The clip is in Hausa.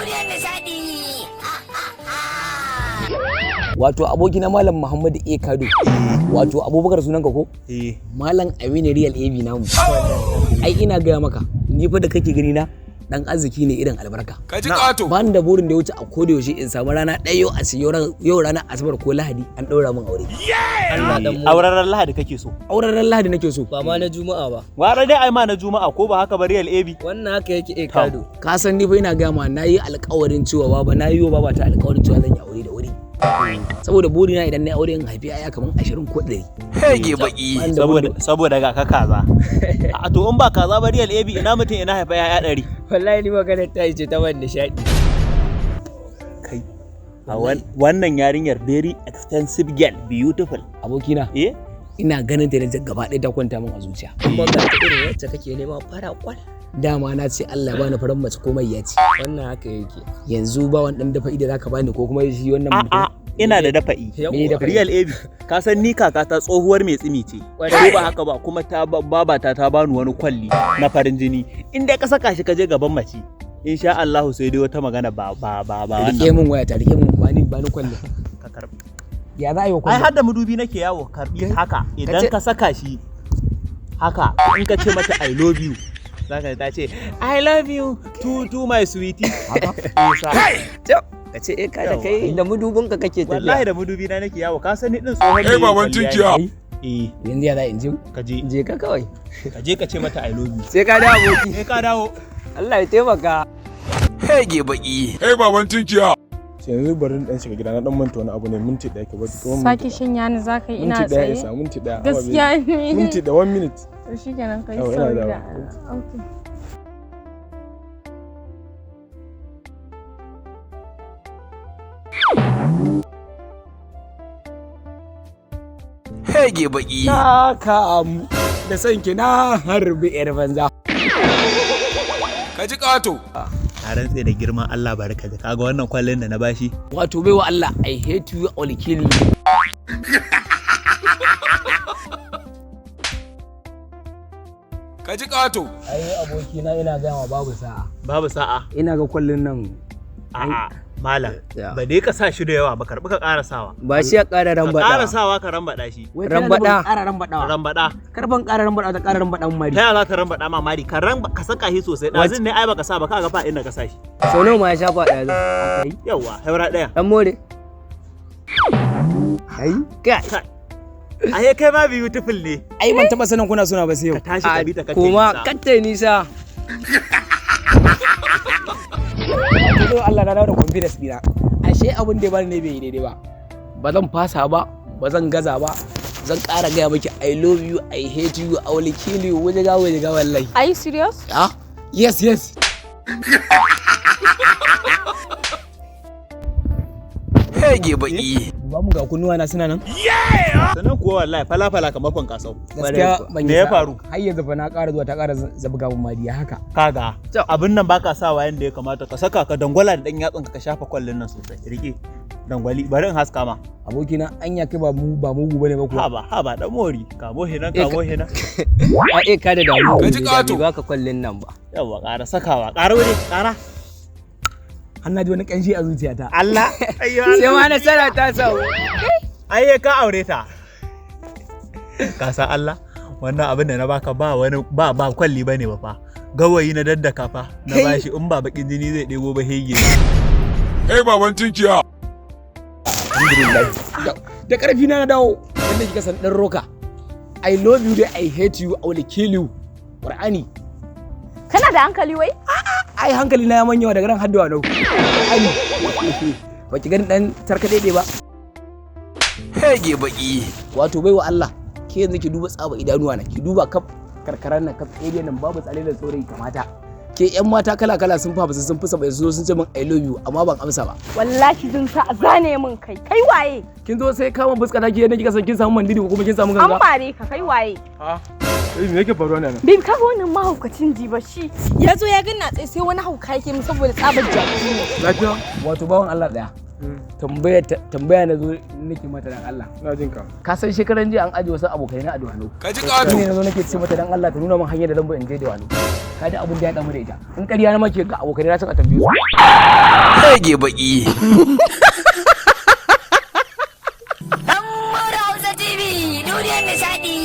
duniyar nishadi. Wato abokina Malam Muhammad A Kado. Wato Abubakar sunanka ko? Malam Aminu Real AB namu. Ai ina gaya maka, ni fa da kake gani na dan arziki ne irin albarka. Ka ji kato. Ba ni da burin da ya wuce a koda yaushe in samu rana ɗaya yau a yau ranar Asabar ko Lahadi an ɗaura min aure. Allah dan mu. Auren Lahadi kake so? Auren Lahadi nake so. Ba ma na Juma'a ba. Wara dai ai ma na Juma'a ko ba haka ba Real AB? Wannan haka yake A Kado. Ka san ni fa ina gaya ma nayi alƙawarin cewa baba nayi wa baba ta alƙawarin cewa zan yi aure da wuri. Saboda burina idan na aure in haifi aya kaman 20 ko 100. Hege baki saboda ga ka kaza. A to in ba kaza ba Real AB ina mutum ina haifa aya 100. Wallahi ni magana ta ce ta ban nishadi. Kai wannan yarinyar very expensive girl, beautiful. Abokina. Ina ganin ta da gaba ɗaya ta kwanta min a zuciya. Kuma ga ta irin wacce kake nema fara kwal. Dama na ce Allah bani faran mace komai ya ci. Wannan haka yake. Yanzu ba wani dan dafa'i da zaka bani ko kuma shi wannan mutum. Ina da dafa'i. Real AB. Ka san ni kaka ta tsohuwar mai tsimi ce. Ko ba haka ba kuma ta babata ta bani wani kwalli na farin jini. In dai ka saka shi ka je gaban mace. Insha Allah sai dai wata magana ba. Rike min waya ta rike min bani kwalli. Ka karbi. Ya za a yi wa kwalli? Ai har da madubi nake yawo karbi haka idan ka saka shi haka in ka ce mata I love you. Zaka ta ce I love you to my sweetie. Haka. Ka ce ka da kai da mudubin ka kake tafiya. Wallahi da mudubi na nake yawo ka sani din tsohon ne. Baban tunkiya. Yanzu ya za in ji? Ka je. Je ka kawai. Ka je ka ce mata I love you. Sai ka dawo aboki. Sai ka dawo. Allah ya taimaka. Hege baki. Baban tunkiya. Yanzu bari dan shiga gida na dan manta wani abu ne minti ɗaya ke bari kuma saki shinya ni zaka yi ina tsaye minti ɗaya gaskiya ne minti da 1 minute to shikenan kai Yau, ina sauri dawo. da okay Hege baki. Na kamu da sanki na harbi yar banza. Ka ji kato. A rantse da girman Allah barka da kaga wannan kwallon da na bashi. Wato baiwa Allah I hate you all kill you. Ka ji kato. Ai abokina ina gaya ma babu sa'a. Babu sa'a. Ina ga kwallon nan. A'a malam ba dai ka sa shi da yawa ba karbi ka ƙara sawa. Ba shi ya ƙara rambada. Ka ƙara sawa ka rambada shi. Rambada. Ƙara rambadawa. Rambada. Karban ƙara rambadawa da ƙara rambadan mari. Ta yaya za ka rambada ma mari ka saka shi sosai ɗazin ne ai baka sa ba ka ga fa inda ka sa shi. Sau nawa ma ya shafa ɗaya zai. Yawwa haura ɗaya. Dan more. Ai Kai. Ai kai ma beautiful ne. ai ban taba sanin kuna suna ba sai yau. Ka tashi ka bi ta kace. Kuma katte nisa. Ko Allah na dawo da confidence dina. Ashe abin da ya bani ne bai yi daidai ba. Ba zan fasa ba, ba zan gaza ba. Zan ƙara gaya miki I love you, I hate you, I will kill you. Waje ga wallahi. are you serious Ah? Yes. Hege baki. Ba mu ga kunnuwa na suna nan. Sannan kuwa wallahi fala kamar kon kasau. Gaskiya ban Me ya faru? Har yanzu fa na ƙara zuwa ta ƙara zabga mun madiya haka. Kaga abin nan baka sawa yanda ya kamata ka saka ka dangwala da dan yatsun ka shafa kwallon nan sosai. Rike dangwali bari in haska ma. Abokina anya kai ba mugu bane ba kuwa. Haba dan mori kamo hina. A ka da damu. Ka ji kato. Ba ka kwallin nan ba. Yawwa ƙara sakawa ƙara wuri ƙara. Har na ji wani ƙanshi a zuciyata. Allah ayyo Sai ma nasara ta sau. ai ka aure ta. Ka san Allah wannan abin da na baka ba wani ba kwalli bane ba fa. Gawayi na daddaka fa na bashi in ba bakin jini zai ɗebo ba hege. Baban tunkiya. Alhamdulillah. Da ƙarfi na dawo. Wanda kika san dan roka. I love you dai I hate you I will kill you. Qur'ani. kana da hankali wai Ai hankali na ya manyawa daga ran haddawa nau. Qur'ani. Ba ki gani dan tarkade ba. Hege baki. Wato baiwa Allah ke yanzu ki duba tsaba idanuwa na ki duba kaf karkaran nan kaf area nan babu tsale da saurayi kamata. Ke yan mata kala sun fa sun fusa bai zo sun ce min I love you amma ban amsa ba. wallahi zan sa a zane min kai waye Kin zo sai kama fuska ta ki yadda kika san kin samu mandiri ko kuma kin samu an ganga. mare ka kai waye me yake faruwa nan Babe kaga wannan mahaukacin jiba shi ya zo ya ganna tsaye sai wani hauka yake min saboda tsabar jaki ne. lafiya Wato bawan Allah daya. tambaya na zo nake mata dan Allah. Ina jin ka. Ka san shekaran jiya an aje wasu abokai na a Duwano. Ka ji ƙato. Ne na zo nake ce mata dan Allah ta nuna min hanyar da zan bi in je Duwano. Ka ji abin da ya damu da ita. In ƙarya na make ga abokai na sun a tambaye su. Rage baki. HAUSA TV duniyar nishadi.